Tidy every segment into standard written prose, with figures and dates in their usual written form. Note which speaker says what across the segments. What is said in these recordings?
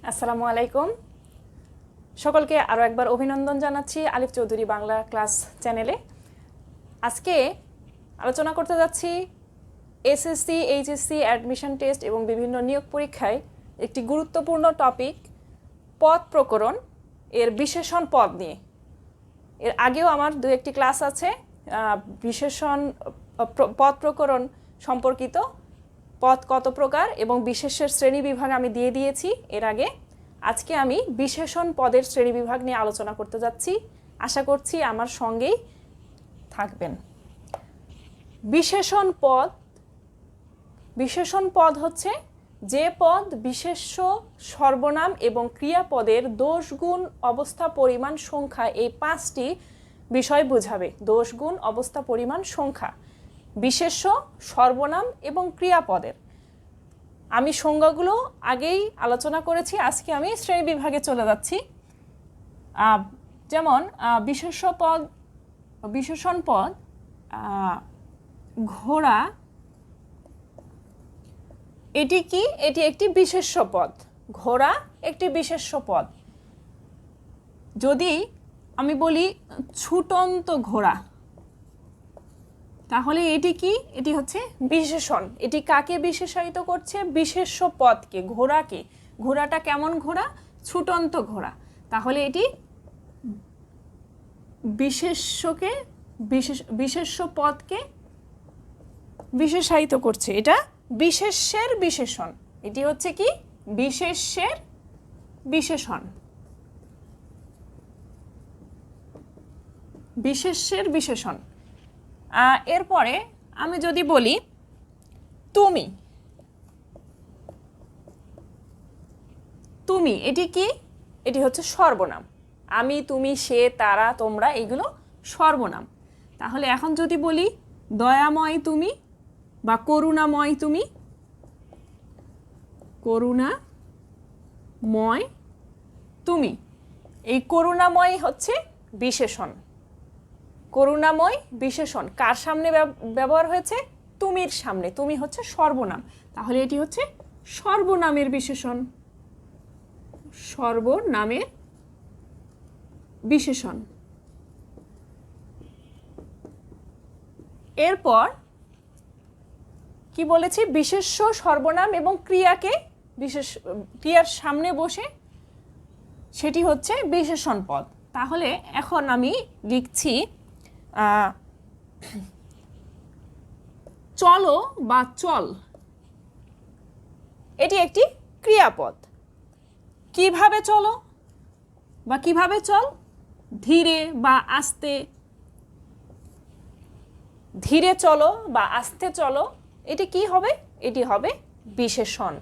Speaker 1: আসসালামু আলাইকুম। সকলকে আরও একবার অভিনন্দন জানাচ্ছি আলিফ চৌধুরী বাংলা ক্লাস চ্যানেলে। আজকে আলোচনা করতে যাচ্ছি এসএসসি, এইচএসসি অ্যাডমিশন টেস্ট এবং বিভিন্ন নিয়োগ পরীক্ষায় একটি গুরুত্বপূর্ণ টপিক পদ প্রকরণ এর বিশেষণ পদ নিয়ে। এর আগেও আমার দু একটি ক্লাস আছে বিশেষণ পদ প্রকরণ সম্পর্কিত, পদ কত প্রকার এবং বিশেষের শ্রেণীবিভাগ আমি দিয়ে দিয়েছি এর আগে। আজকে আমি বিশেষণ পদের শ্রেণীবিভাগ নিয়ে আলোচনা করতে যাচ্ছি, আশা করছি আমার সঙ্গেই থাকবেন। বিশেষণ পদ হচ্ছে যে পদ বিশেষ্য, সর্বনাম এবং ক্রিয়াপদের দোষ, গুণ, অবস্থা, পরিমাণ, সংখ্যা এই পাঁচটি বিষয় বোঝাবে। দোষ, গুণ, অবস্থা, পরিমাণ, সংখ্যা, বিশেষ্য, সর্বনাম এবং ক্রিয়াপদের। আমি সংজ্ঞাগুলো আগেই আলোচনা করেছি, আজকে আমি শ্রেণী বিভাগে চলে যাচ্ছি। যেমন বিশেষণ পদ ঘোড়া, এটি কি? এটি একটি বিশেষ্য পদ। ঘোড়া একটি বিশেষ্য পদ। যদি আমি বলি ছুটন্ত ঘোড়া, তাহলে এটি কি? এটি হচ্ছে বিশেষণ। এটি কাকে বিশেষায়িত করছে? বিশেষ্য পদকে, ঘোড়াকে। ঘোড়াটা কেমন ঘোড়া? ছুটন্ত ঘোড়া। তাহলে এটি বিশেষ্য পদকে বিশেষায়িত করছে। এটা বিশেষ্যের বিশেষণ। এটি হচ্ছে কি? বিশেষ্যের বিশেষণ। বিশেষ্যের বিশেষণ। এরপরে আমি যদি বলি তুমি, তুমি এটি কি? এটি হচ্ছে সর্বনাম। আমি, তুমি, সে, তারা, তোমরা এগুলো সর্বনাম। তাহলে এখন যদি বলি দয়াময় তুমি বা করুণাময় তুমি, করুণাময় তুমি, এই করুণাময় হচ্ছে বিশেষণ। করুণাময় বিশেষণ কার সামনে ব্যবহার হয়েছে? তুমির সামনে। তুমি হচ্ছে সর্বনাম, তাহলে এটি হচ্ছে সর্বনামের বিশেষণ। সর্বনামের বিশেষণ। এরপর কি বলেছি? বিশেষ্য, সর্বনাম এবং ক্রিয়াকে ক্রিয়ার সামনে বসে সেটি হচ্ছে বিশেষণ পদ। তাহলে এখন আমি লিখছি চলো বা চল, এটি একটি ক্রিয়াপদ। কিভাবে চলো বা কিভাবে চল? ধীরে বা আস্তে, ধীরে চলো বা আস্তে চলো, এটি কি হবে? এটি হবে বিশেষণ।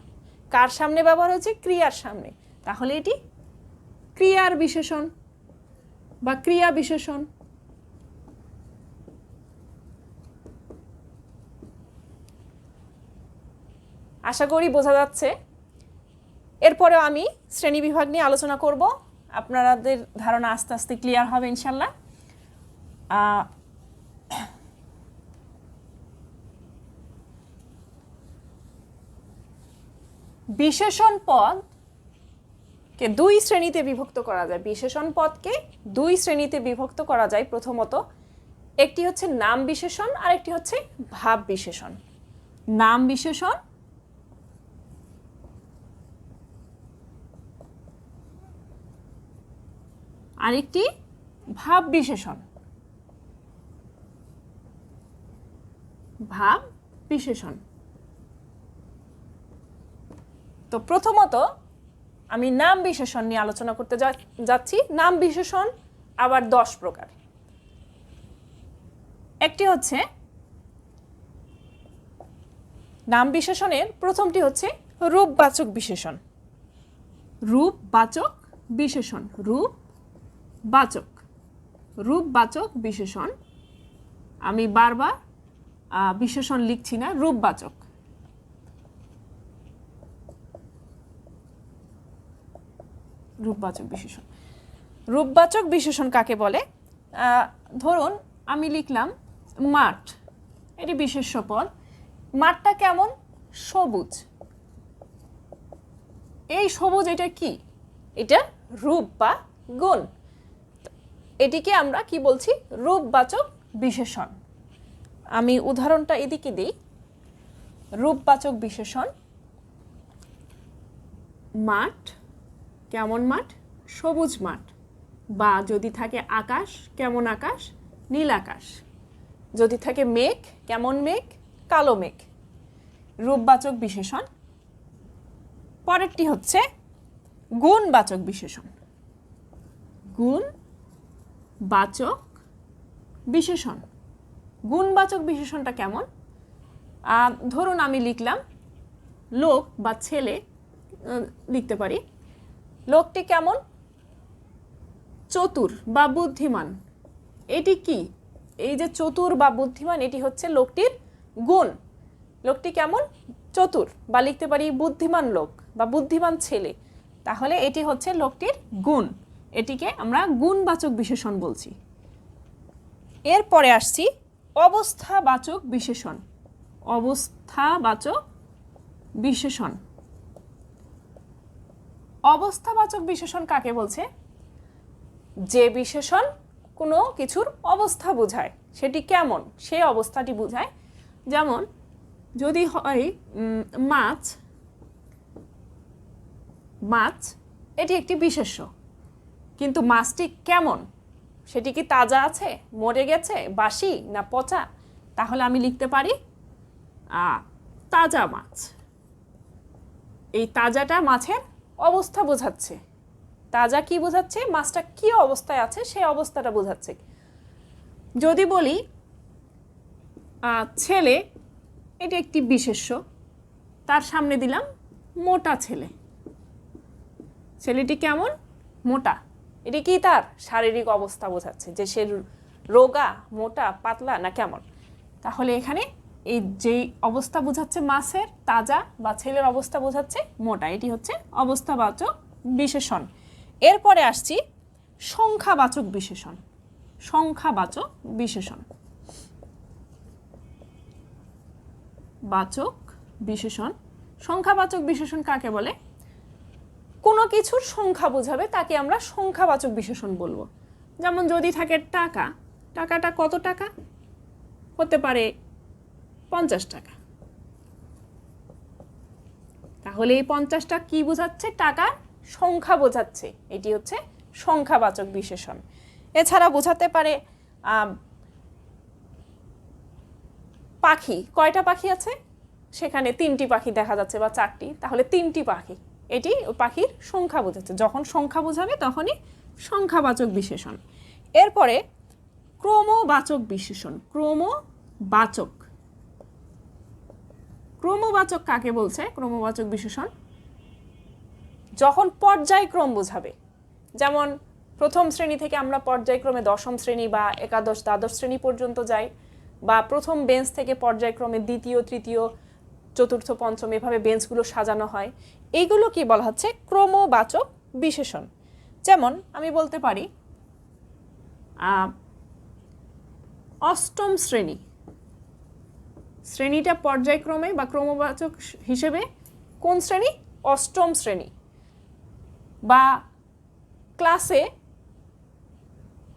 Speaker 1: কার সামনে ব্যবহার হয়েছে? ক্রিয়ার সামনে। তাহলে এটি ক্রিয়ার বিশেষণ বা ক্রিয়া বিশেষণ। আশা করি বোঝা যাচ্ছে। এরপরেও আমি শ্রেণীবিভাগ নিয়ে আলোচনা করব, আপনাদের ধারণা আস্তে আস্তে ক্লিয়ার হবে ইনশাল্লাহ। বিশেষণ পদকে দুই শ্রেণীতে বিভক্ত করা যায়। বিশেষণ পদকে দুই শ্রেণীতে বিভক্ত করা যায়। প্রথমত একটি হচ্ছে নাম বিশেষণ আর একটি হচ্ছে ভাব বিশেষণ। নাম বিশেষণ আরেকটি ভাব বিশেষণ। ভাব বিশেষণ। তো প্রথমত আমি নাম বিশেষণ নিয়ে আলোচনা করতে যাচ্ছি। নাম বিশেষণ আবার 10 প্রকার। একটি হচ্ছে নাম বিশেষণের প্রথমটি হচ্ছে রূপবাচক বিশেষণ। রূপবাচক বিশেষণ। রূপবাচক বিশেষণ। আমি বারবার বিশেষণ লিখছি না, রূপবাচক। রূপবাচক বিশেষণ। রূপবাচক বিশেষণ কাকে বলে? ধরুন আমি লিখলাম মাঠ, এটি বিশেষ্য পদ। মাঠটা কেমন? সবুজ। এই সবুজ এটা কি? এটা রূপ বা গুণ। এটিকে আমরা কি বলছি? রূপবাচক বিশেষণ। আমি উদাহরণটা এদিকে দিই। রূপবাচক বিশেষণ, মাঠ, কেমন মাঠ? সবুজ মাঠ। বা যদি থাকে আকাশ, কেমন আকাশ? নীল আকাশ। যদি থাকে মেঘ, কেমন মেঘ? কালো মেঘ। রূপবাচক বিশেষণ। পরেরটি হচ্ছে গুণবাচক বিশেষণ। গুণবাচক বিশেষণ। গুণবাচক বিশেষণটা কেমন? ধরুন আমি লিখলাম লোক বা ছেলে, লিখতে পারি লোকটি কেমন? চতুর বা বুদ্ধিমান। এটি কি? এই যে চতুর বা বুদ্ধিমান, এটি হচ্ছে লোকটির গুণ। লোকটি কেমন? চতুর। বা লিখতে পারি বুদ্ধিমান লোক বা বুদ্ধিমান ছেলে। তাহলে এটি হচ্ছে লোকটির গুণ। এটিকে আমরা গুণবাচক বিশেষণ বলছি। এরপরে আসছি অবস্থাবাচক বিশেষণ। অবস্থাবাচক বিশেষণ। অবস্থাবাচক বিশেষণ কাকে বলছে? যে বিশেষণ কোনো কিছুর অবস্থা বোঝায়, সেটি কেমন সেই অবস্থাটি বোঝায়। যেমন যদি হয় মাছ, মাছ এটি একটি বিশেষ্য, কিন্তু মাছটি কেমন? সেটি কি তাজা আছে, মরে গেছে, বাসি না পচা? তাহলে আমি লিখতে পারি তাজা মাছ। এই তাজাটা মাছের অবস্থা বোঝাচ্ছে। তাজা কি বোঝাচ্ছে? মাছটা কি অবস্থায় আছে সেই অবস্থাটা বোঝাচ্ছে। যদি বলি ছেলে, এটি একটি বিশেষ্য, তার সামনে দিলাম মোটা ছেলে। ছেলেটি কেমন? মোটা। এটি কি? তার শারীরিক অবস্থা বোঝাচ্ছে, যে সে রোগা, মোটা, পাতলা না কেমন। তাহলে এখানে এই যেই অবস্থা বোঝাচ্ছে মাছের, তাজা, বা ছেলের অবস্থা বোঝাচ্ছে মোটা, এটি হচ্ছে অবস্থাবাচক বিশেষণ। এরপরে আসছি সংখ্যাবাচক বিশেষণ। সংখ্যাবাচক বিশেষণ। বাচক বিশেষণ। সংখ্যাবাচক বিশেষণ কাকে বলে? কোনো কিছুর সংখ্যা বোঝাবে তাকে আমরা সংখ্যাবাচক বিশেষণ বলবো। যেমন যদি থাকে টাকা, টাকাটা কত টাকা? হতে পারে 50 টাকা। তাহলে এই 50টা কি বোঝাচ্ছে? টাকার সংখ্যা বোঝাচ্ছে। এটি হচ্ছে সংখ্যাবাচক বিশেষণ। এছাড়া বোঝাতে পারে পাখি, কয়টা পাখি আছে? সেখানে 3টি পাখি দেখা যাচ্ছে বা 4টি, তাহলে 3টি পাখি। এটি পাখির সংখ্যা বোঝাচ্ছে। যখন সংখ্যা বোঝাবে তখনই সংখ্যাবাচক বিশেষণ। এরপরে ক্রমবাচক বিশেষণ। ক্রমবাচক। ক্রমবাচক কাকে বলছে? ক্রমবাচক বিশেষণ যখন পর্যায়ক্রম বোঝাবে। যেমন প্রথম শ্রেণী থেকে আমরা পর্যায়ক্রমে দশম শ্রেণী বা একাদশ, দ্বাদশ শ্রেণী পর্যন্ত যাই, বা প্রথম বেঞ্চ থেকে পর্যায়ক্রমে দ্বিতীয়, তৃতীয়, চতুর্থ, পঞ্চম এভাবে বেঞ্চগুলো সাজানো হয়। এইগুলো কি বলা হচ্ছে? ক্রমবাচক বিশেষণ। যেমন আমি বলতে পারি অষ্টম শ্রেণী। শ্রেণীটা পর্যায়ক্রমে বা ক্রমবাচক হিসেবে কোন শ্রেণী? অষ্টম শ্রেণী। বা ক্লাসে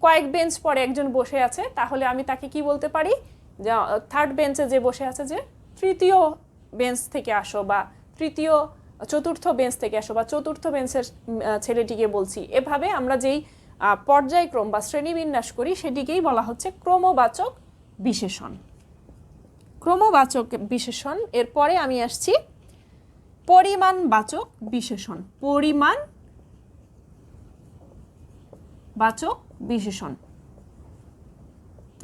Speaker 1: কয়েক বেঞ্চ পরে একজন বসে আছে, তাহলে আমি তাকে কি বলতে পারি? যে থার্ড বেঞ্চে যে বসে আছে, যে তৃতীয় বেঞ্চ থেকে আসো, বা চতুর্থ বেঞ্চ থেকে আসো, বা চতুর্থ বেঞ্চের ছেলেটিকে বলছি। এভাবে আমরা যেই পর্যায়ক্রম বা শ্রেণীবিন্যাস করি সেটিকেই বলা হচ্ছে ক্রমবাচক বিশেষণ। ক্রমবাচক বিশেষণ। এরপরে আমি আসছি পরিমাণবাচক বিশেষণ। পরিমাণবাচক বিশেষণ।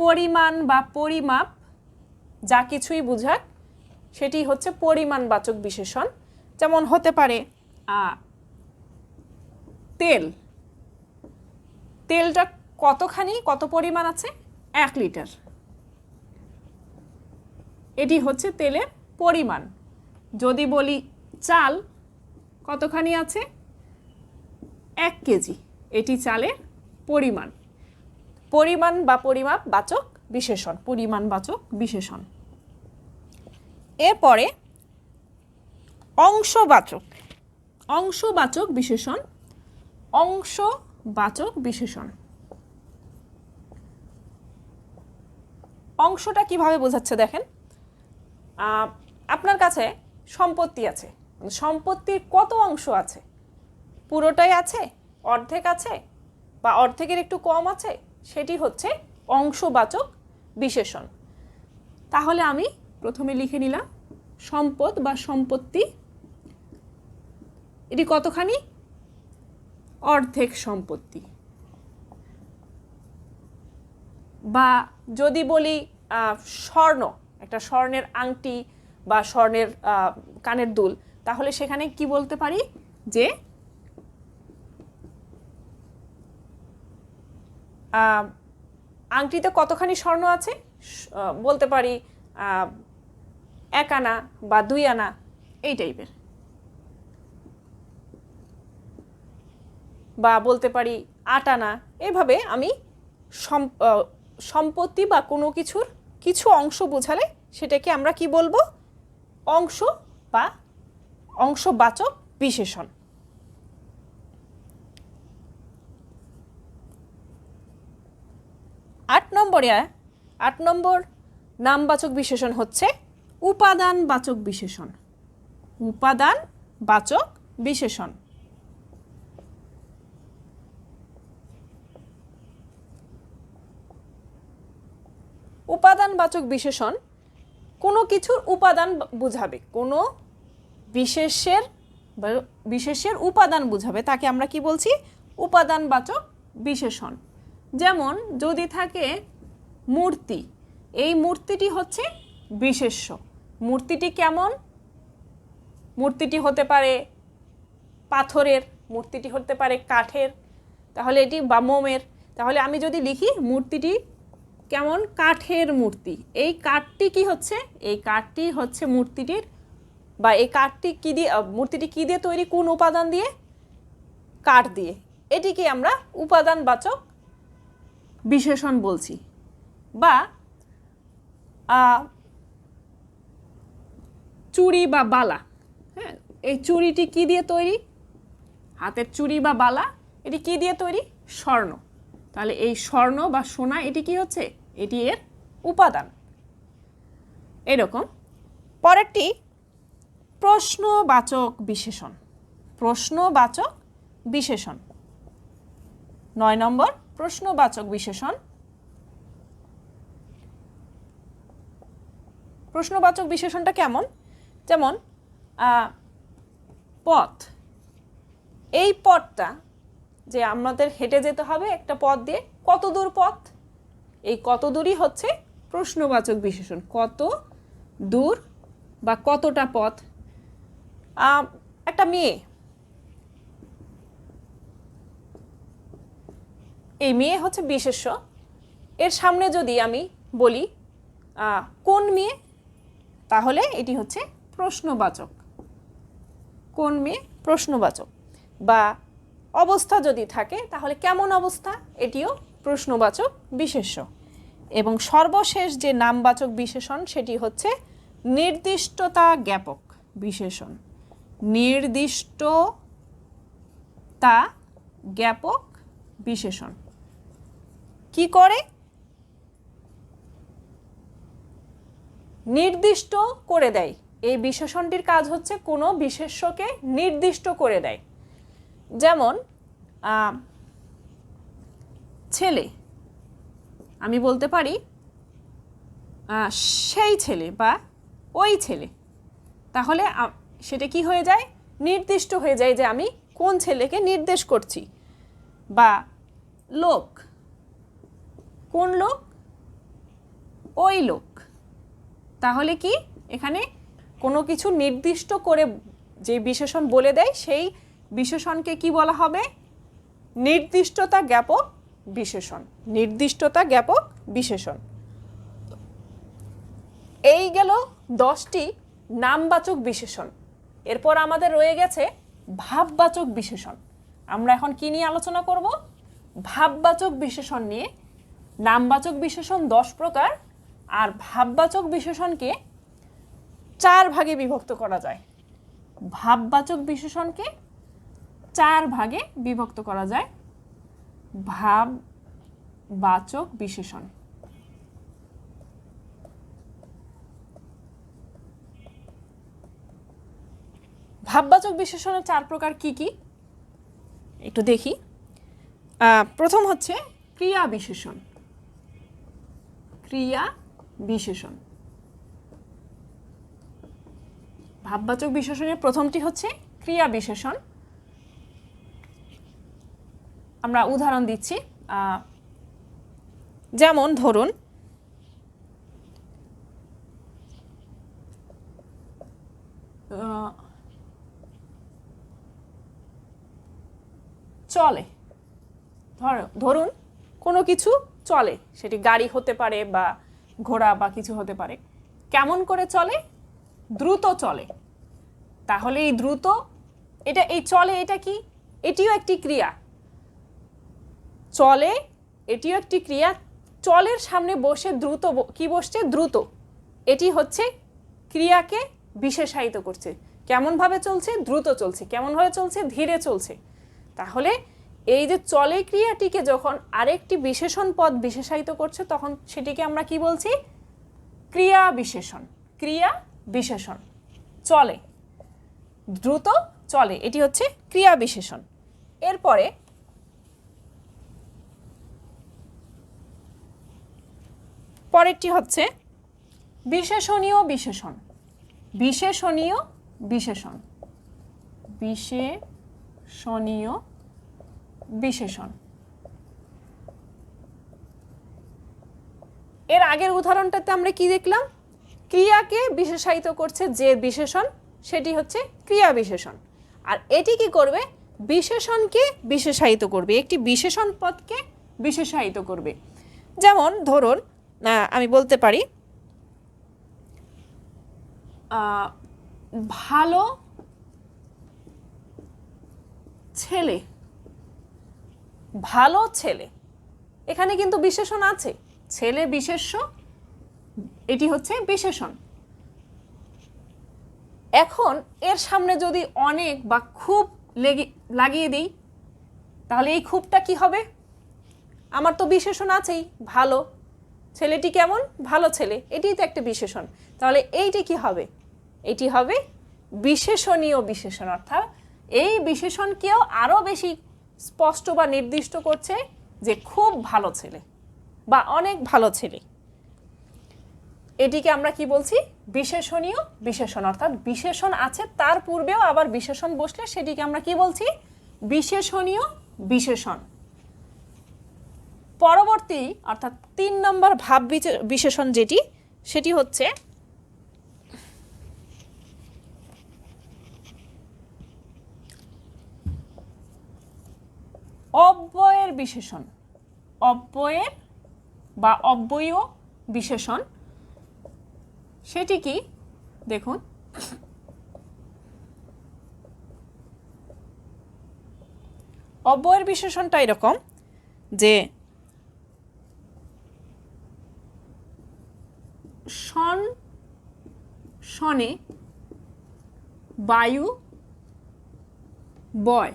Speaker 1: পরিমাণ বা পরিমাপ যা কিছুই বোঝায় সেটি হচ্ছে পরিমাণবাচক বিশেষণ। যেমন হতে পারে তেল। তেলটা কতখানি, কত পরিমাণ আছে? 1 লিটার। এটি হচ্ছে তেলের পরিমাণ। যদি বলি চাল কতখানি আছে? 1 কেজি। এটি চালের পরিমাণ। পরিমাণ বা পরিমাপ বাচক বিশেষণ, পরিমাণবাচক বিশেষণ। এরপরে অংশবাচক। অংশবাচক বিশেষণ, অংশবাচক বিশেষণ। অংশটা কিভাবে বোঝাচ্ছে দেখেন, আপনার কাছে সম্পত্তি আছে, সম্পত্তির কত অংশ আছে? পুরোটাই আছে, অর্ধেক আছে, বা অর্ধেকের একটু কম আছে, সেটি হচ্ছে অংশবাচক বিশেষণ। তাহলে আমি প্রথমে লিখে নিলাম সম্পদ বা সম্পত্তি, এটি কতখানি? অর্ধেক সম্পত্তি। বা যদি বলি স্বর্ণ, একটা স্বর্ণের আংটি বা স্বর্ণের কানের দুল, তাহলে সেখানে কি বলতে পারি যে আংটিতে কতখানি স্বর্ণ আছে? বলতে পারি 1 আনা বা 2 আনা, এই টাইপের। বা বলতে পারি 8 আনা। এভাবে আমি সম্পত্তি বা কোনো কিছুর কিছু অংশ বোঝালে সেটাকে আমরা কি বলবো? অংশ বা অংশবাচক বিশেষণ। আট নম্বর নামবাচক বিশেষণ হচ্ছে উপাদানবাচক বিশেষণ। উপাদানবাচক বিশেষণ। উপাদানবাচক বিশেষণ কোনো কিছুর উপাদান বোঝাবে, কোনো বিশেষের উপাদান বোঝাবে, তাকে আমরা কি বলছি? উপাদানবাচক বিশেষণ। যেমন যদি থাকে মূর্তি, এই মূর্তিটি হচ্ছে বিশেষ্য। মূর্তিটি কেমন? মূর্তিটি হতে পারে পাথরের, মূর্তিটি হতে পারে কাঠের, তাহলে এটি বা মোমের। তাহলে আমি যদি লিখি মূর্তিটি কেমন? কাঠের মূর্তি। এই কাঠটি কি হচ্ছে? এই কাঠটি হচ্ছে মূর্তিটির, বা এই কাঠটি কি দিয়ে, মূর্তিটি কি দিয়ে তৈরি? কোন উপাদান দিয়ে? কাঠ দিয়ে। এটিকে আমরা উপাদানবাচক বিশেষণ বলছি। বা চুড়ি বা বালা, হ্যাঁ, এই চুড়িটি কি দিয়ে তৈরি? হাতের চুড়ি বা বালা, এটি কি দিয়ে তৈরি? স্বর্ণ। তাহলে এই স্বর্ণ বা সোনা, এটি কি হচ্ছে? এটি এর উপাদান। এরকম। পরেরটি প্রশ্নবাচক বিশেষণ। প্রশ্নবাচক বিশেষণ। 9 নম্বর প্রশ্নবাচক বিশেষণ। প্রশ্নবাচক বিশেষণটা কেমন? যেমন পথ, এই পথটা যে আমাদের হেঁটে যেতে হবে একটা পথ দিয়ে, কত দূর পথ? এই কত দূরই হচ্ছে প্রশ্নবাচক বিশেষণ। কত দূর বা কতটা পথ। একটা মেয়ে, এই মেয়ে হচ্ছে বিশেষ্য। এর সামনে যদি আমি বলি কোন মেয়ে, তাহলে এটি হচ্ছে প্রশ্নবাচক। কোন মেয়ে? প্রশ্নবাচক। বা অবস্থা যদি থাকে, তাহলে কেমন অবস্থা? এটিও প্রশ্নবাচক বিশেষ্য। এবং সর্বশেষ যে নামবাচক বিশেষণ, সেটি হচ্ছে নির্দিষ্টতা জ্ঞাপক বিশেষণ। নির্দিষ্টতা জ্ঞাপক বিশেষণ কি করে? নির্দিষ্ট করে দেয়। এই বিশেষণটির কাজ হচ্ছে কোনো বিশেষ্যকে নির্দিষ্ট করে দেয়। যেমন ছেলে, আমি বলতে পারি সেই ছেলে বা ওই ছেলে, তাহলে সেটা কি হয়ে যায়? নির্দিষ্ট হয়ে যায় যে আমি কোন ছেলেকে নির্দেশ করছি। বা লোক, কোন লোক? ওই লোক। তাহলে কি এখানে কোনো কিছু নির্দিষ্ট করে যে বিশেষণ বলে দেয়, সেই বিশেষণকে কি বলা হবে? নির্দিষ্টতা জ্ঞাপক বিশেষণ। নির্দিষ্টতা জ্ঞাপক বিশেষণ। এই গেল 10টি নামবাচক বিশেষণ। এরপর আমাদের রয়ে গেছে ভাববাচক বিশেষণ। আমরা এখন কি নিয়ে আলোচনা করব? ভাববাচক বিশেষণ নিয়ে। নামবাচক বিশেষণ 10 প্রকার, আর ভাববাচক বিশেষণকে 4 ভাগে বিভক্ত করা যায়। ভাববাচক বিশেষণকে 4 ভাগে বিভক্ত করা যায় ভাববাচক বিশেষণ। ভাববাচক বিশেষণের 4 প্রকার কি কি একটু দেখি। প্রথম হচ্ছে ক্রিয়া বিশেষণ। ক্রিয়া বিশেষণ, ভাববাচক বিশেষণের প্রথমটি হচ্ছে ক্রিয়া বিশেষণ। আমরা উদাহরণ দিচ্ছি, যেমন ধরুন চলে, ধরুন কোনো কিছু চলে, সেটি গাড়ি হতে পারে বা ঘোড়া বা কিছু হতে পারে। কেমন করে চলে? দ্রুত চলে। তাহলে এই দ্রুত, এই চলে এটা কি? এটিও একটি ক্রিয়া। চলে এটিও একটি ক্রিয়া। চলের সামনে বসে দ্রুত, কি বসছে? দ্রুত। এটি হচ্ছে ক্রিয়াকে বিশেষায়িত করছে। কেমনভাবে চলছে? দ্রুত চলছে। কেমনভাবে চলছে? ধীরে চলছে। তাহলে এই যে চলে ক্রিয়াটিকে যখন আরেকটি বিশেষণ পদ বিশেষায়িত করছে, তখন সেটিকে আমরা কি বলছি? ক্রিয়া বিশেষণ। ক্রিয়া বিশেষণ। চলে, দ্রুত চলে, এটি হচ্ছে ক্রিয়া বিশেষণ। এরপরে পরেরটি হচ্ছে বিশেষণীয় বিশেষণ। বিশেষণীয় বিশেষণ। বিশেষণীয় বিশেষণ। এর আগের উদাহরণটাতে আমরা কি দেখলাম? ক্রিয়াকে বিশেষায়িত করছে যে বিশেষণ, সেটি হচ্ছে ক্রিয়া বিশেষণ। আর এটি কি করবে? বিশেষণকে বিশেষায়িত করবে, একটি বিশেষণ পদকে বিশেষায়িত করবে। যেমন ধরুন আমি বলতে পারি ভালো ছেলে। ভালো ছেলে, এখানে কিন্তু বিশেষণ আছে, ছেলে বিশেষ্য, এটি হচ্ছে বিশেষণ। এখন এর সামনে যদি অনেক বা খুব লাগিয়ে দিই, তাহলে এই খুবটা কি হবে? আমার তো বিশেষণ আছেই, ভালো। ছেলেটি কেমন? ভালো ছেলে, এটি তো একটা বিশেষণ। তাহলে এইটি কি হবে? এটি হবে বিশেষণীয় বিশেষণ। অর্থাৎ এই বিশেষণকেও আরও বেশি স্পষ্ট বা নির্দিষ্ট করছে যে খুব ভালো ছেলে বা অনেক ভালো ছেলে। এটিকে আমরা কি বলছি? বিশেষণীয় বিশেষণ। অর্থাৎ বিশেষণ আছে, তার পূর্বেও আবার বিশেষণ বসলে সেটিকে আমরা কি বলছি? বিশেষণীয় বিশেষণ। পরবর্তী অর্থাৎ 3 নম্বর ভাব বিশেষণ যেটি, সেটি হচ্ছে অব্যয়ের বিশেষণ। অব্যয়ের বা অব্যয়ীয় বিশেষণ, সেটি কি? দেখুন, অব্যয়ের বিশেষণটা এরকম যে শন শনে বায়ু বয়।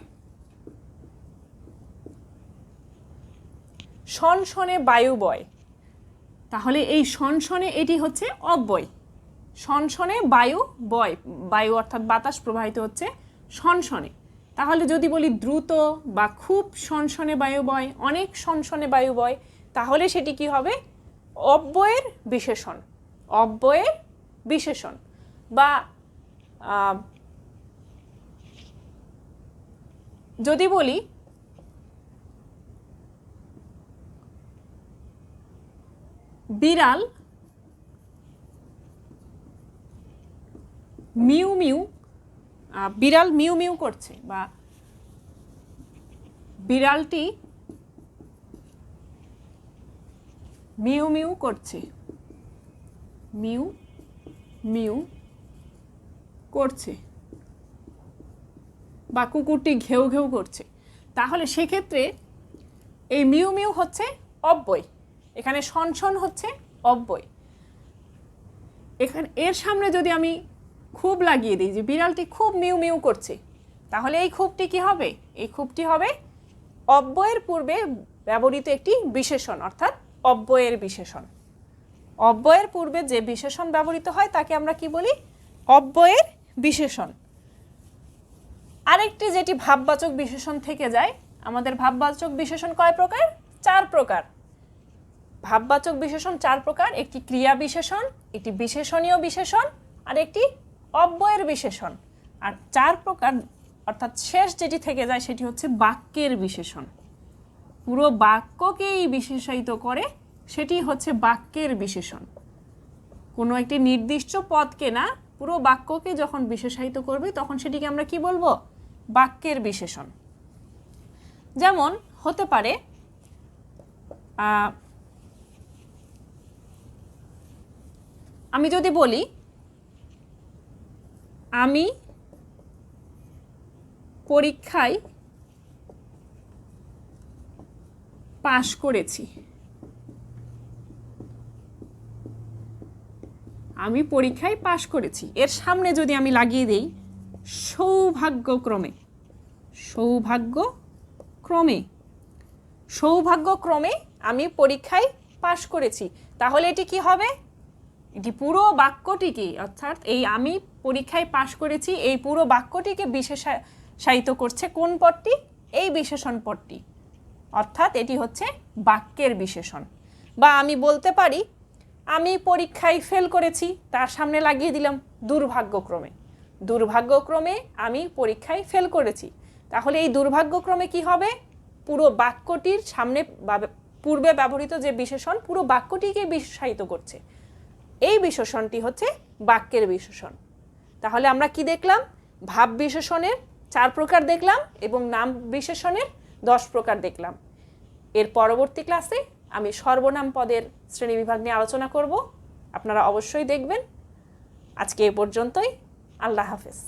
Speaker 1: শন শনে বায়ু বয়। তাহলে এই শন শনে এটি হচ্ছে অব্যয়। শন শনে বায়ু বয়, বায়ু অর্থাৎ বাতাস প্রবাহিত হচ্ছে শন শনে। তাহলে যদি বলি দ্রুত বা খুব শন শনে বায়ু বয়, অনেক শন শনে বায়ু বয়, তাহলে সেটি কি হবে? অব্যয়ের বিশেষণ। অব্যয়ের বিশেষণ। বা যদি বলি বিড়াল মিউ মিউ, বিড়াল মিউ মিউ করছে, বা বিড়ালটি মিউ মিউ করছে। মিউ মিউ করছে, বা কুকুরটি ঘেউ ঘেউ করছে। তাহলে সেক্ষেত্রে এই মিউ মিউ হচ্ছে অব্যয়, এখানে শন শন হচ্ছে অব্যয়। এখানে এর সামনে যদি আমি খুব লাগিয়ে দিই, যে বিড়ালটি খুব মিউ মিউ করছে, তাহলে এই খুবটি কি হবে? এই খুবটি হবে অব্যয়ের পূর্বে ব্যবহৃত একটি বিশেষণ, অর্থাৎ অব্যয়ের বিশেষণ। অব্যয়ের পূর্বে যে বিশেষণ ব্যবহৃত হয় তাকে আমরা কি বলি? অব্যয়ের বিশেষণ। আরেকটি যেটি ভাববাচক বিশেষণ থেকে যায়, আমাদের ভাববাচক বিশেষণ কয় প্রকার? 4 প্রকার। ভাববাচক বিশেষণ 4 প্রকার। একটি ক্রিয়া বিশেষণ, একটি বিশেষণীয় বিশেষণ, আর একটি অব্যয়ের বিশেষণ। আর 4 প্রকার অর্থাৎ শেষ যেটি থেকে যায় সেটি হচ্ছে বাক্যের বিশেষণ। পুরো বাক্যকেই বিশেষায়িত করে, সেটি হচ্ছে বাক্যের বিশেষণ। কোনো একটি নির্দিষ্ট পদকে না, পুরো বাক্যকে যখন বিশেষায়িত করবে তখন সেটিকে আমরা কি বলবো? বাক্যের বিশেষণ। যেমন হতে পারে আমি যদি বলি আমি পরীক্ষায় পাশ করেছি। আমি পরীক্ষায় পাশ করেছি, এর সামনে যদি আমি লাগিয়ে দেই সৌভাগ্যক্রমে, সৌভাগ্যক্রমে, সৌভাগ্যক্রমে আমি পরীক্ষায় পাশ করেছি, তাহলে এটি কি হবে? এটি পুরো বাক্যটিকে, অর্থাৎ এই আমি পরীক্ষায় পাশ করেছি এই পুরো বাক্যটিকে বিশেষায়িত করছে কোন পদটি? এই বিশেষণ পদটি। অর্থাৎ এটি হচ্ছে বাক্যের বিশেষণ। বা আমি বলতে পারি আমি পরীক্ষায় ফেল করেছি, তার সামনে লাগিয়ে দিলাম দুর্ভাগ্যক্রমে, দুর্ভাগ্যক্রমে আমি পরীক্ষায় ফেল করেছি। তাহলে এই দুর্ভাগ্যক্রমে কি হবে? পুরো বাক্যটির সামনে বা পূর্বে ব্যবহৃত যে বিশেষণ পুরো বাক্যটিকে বিশেষায়িত করছে, এই বিশেষণটি হচ্ছে বাক্যের বিশেষণ। তাহলে আমরা কি দেখলাম? ভাব বিশেষণের 4 প্রকার দেখলাম এবং নাম বিশেষণের 10 প্রকার দেখলাম। এর পরবর্তী ক্লাসে আমি সর্বনাম পদের শ্রেণীবিভাগ নিয়ে আলোচনা করব, আপনারা অবশ্যই দেখবেন। আজকে এ পর্যন্তই। আল্লাহ হাফেজ।